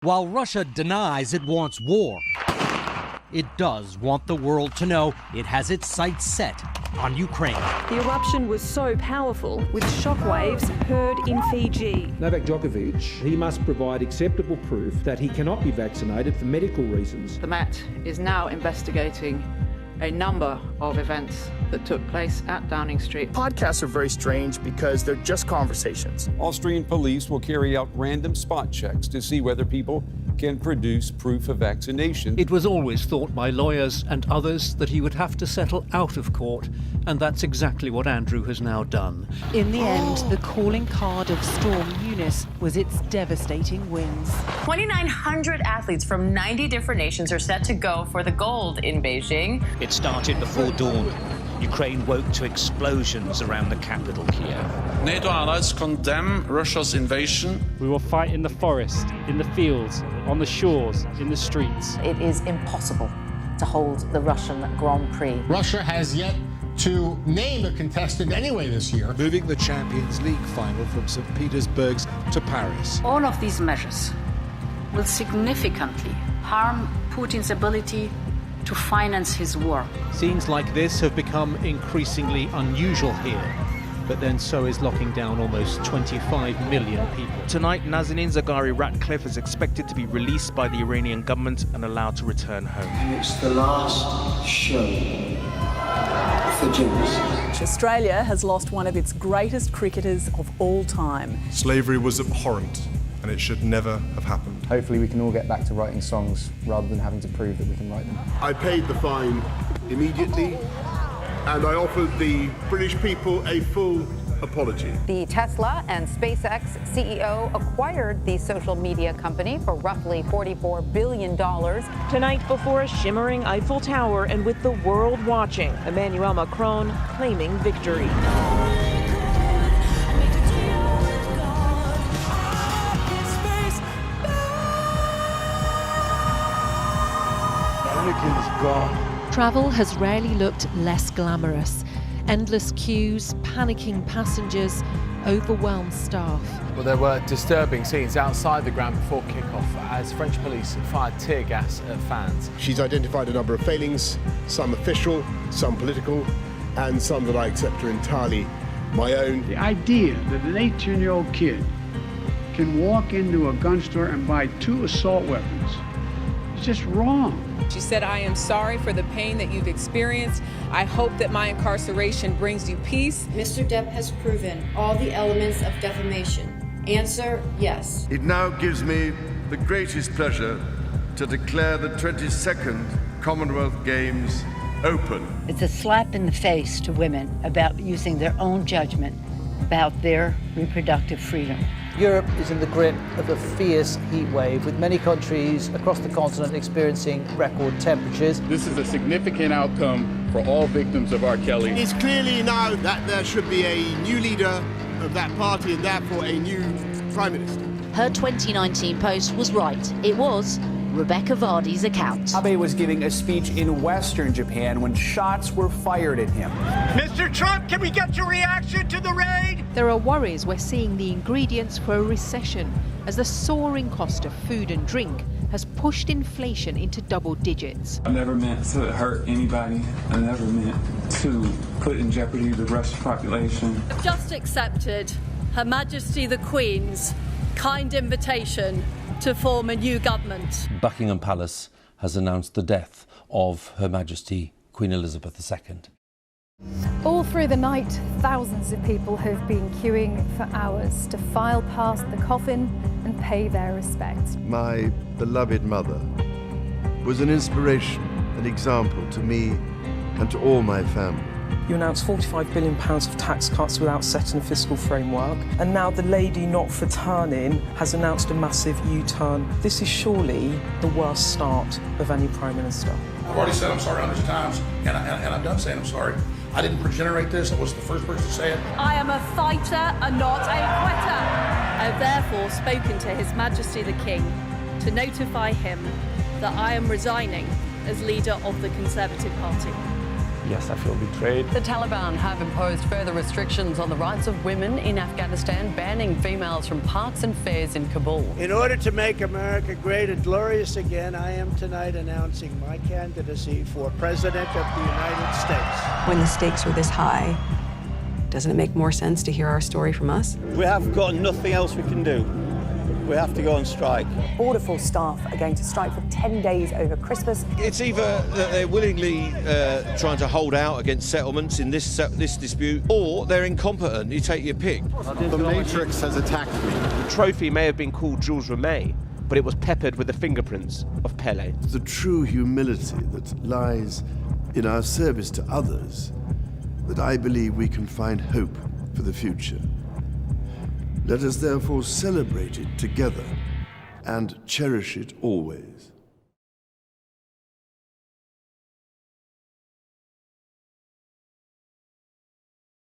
While Russia denies it wants war, it does want the world to know it has its sights set on Ukraine. The eruption was so powerful, with shockwaves heard in Fiji. Novak Djokovic, he must provide acceptable proof that he cannot be vaccinated for medical reasons. The Met is now investigating a number of events that took place at Downing Street. Podcasts are very strange because they're just conversations. Austrian police will carry out random spot checks to see whether people can produce proof of vaccination. It was always thought by lawyers and others that he would have to settle out of court, and that's exactly what Andrew has now done. In the end, the calling card of Storm Eunice was its devastating winds. 2,900 athletes from 90 different nations are set to go for the gold in Beijing. It started before dawn. Ukraine woke to explosions around the capital, Kiev. NATO allies condemn Russia's invasion. We will fight in the forest, in the fields, on the shores, in the streets. It is impossible to hold the Russian Grand Prix. Russia has yet to name a contestant anyway this year. Moving the Champions League final from St. Petersburg to Paris. All of these measures will significantly harm Putin's ability to finance his war. Scenes like this have become increasingly unusual here, but then so is locking down almost 25 million people. Tonight, Nazanin Zaghari-Ratcliffe is expected to be released by the Iranian government and allowed to return home. And it's the last show for Jews. Australia has lost one of its greatest cricketers of all time. Slavery was abhorrent, and it should never have happened. Hopefully we can all get back to writing songs rather than having to prove that we can write them. I paid the fine immediately, and I offered the British people a full apology. The Tesla and SpaceX CEO acquired the social media company for roughly $44 billion. Tonight, before a shimmering Eiffel Tower and with the world watching, Emmanuel Macron claiming victory. Travel has rarely looked less glamorous. Endless queues, panicking passengers, overwhelmed staff. Well, there were disturbing scenes outside the ground before kick-off as French police fired tear gas at fans. She's identified a number of failings, some official, some political, and some that I accept are entirely my own. The idea that an 18-year-old kid can walk into a gun store and buy 2 assault weapons is just wrong. She said, "I am sorry for the pain that you've experienced. I hope that my incarceration brings you peace." Mr. Depp has proven all the elements of defamation. Answer, yes. It now gives me the greatest pleasure to declare the 22nd Commonwealth Games open. It's a slap in the face to women about using their own judgment about their reproductive freedom. Europe is in the grip of a fierce heat wave, with many countries across the continent experiencing record temperatures. This is a significant outcome for all victims of R. Kelly. It's clearly now that there should be a new leader of that party and therefore a new Prime Minister. Her 2019 post was right. It was Rebecca Vardy's account. Abe was giving a speech in Western Japan when shots were fired at him. Mr. Trump, can we get your reaction to the raid? There are worries we're seeing the ingredients for a recession as the soaring cost of food and drink has pushed inflation into double digits. I never meant to hurt anybody. I never meant to put in jeopardy the Russian population. I've just accepted Her Majesty the Queen's kind invitation to form a new government. Buckingham Palace has announced the death of Her Majesty Queen Elizabeth II. All through the night, thousands of people have been queuing for hours to file past the coffin and pay their respects. My beloved mother was an inspiration, an example to me and to all my family. You announced £45 billion of tax cuts without setting a fiscal framework, and now the lady not for turning has announced a massive U-turn. This is surely the worst start of any Prime Minister. I've already said I'm sorry hundreds of times, and I'm done saying I'm sorry. I didn't generate this. I was the first person to say it. I am a fighter and not a quitter. I have therefore spoken to His Majesty the King to notify him that I am resigning as leader of the Conservative Party. Yes, I feel betrayed. The Taliban have imposed further restrictions on the rights of women in Afghanistan, banning females from parks and fairs in Kabul. In order to make America great and glorious again, I am tonight announcing my candidacy for President of the United States. When the stakes are this high, doesn't it make more sense to hear our story from us? We have got nothing else we can do. We have to go on strike. Border Force staff are going to strike for 10 days over Christmas. It's either that they're willingly trying to hold out against settlements in this dispute, or they're incompetent. You take your pick. The Matrix has attacked me. The trophy may have been called Jules Rimet, but it was peppered with the fingerprints of Pelé. The true humility that lies in our service to others, that I believe we can find hope for the future. Let us therefore celebrate it together and cherish it always.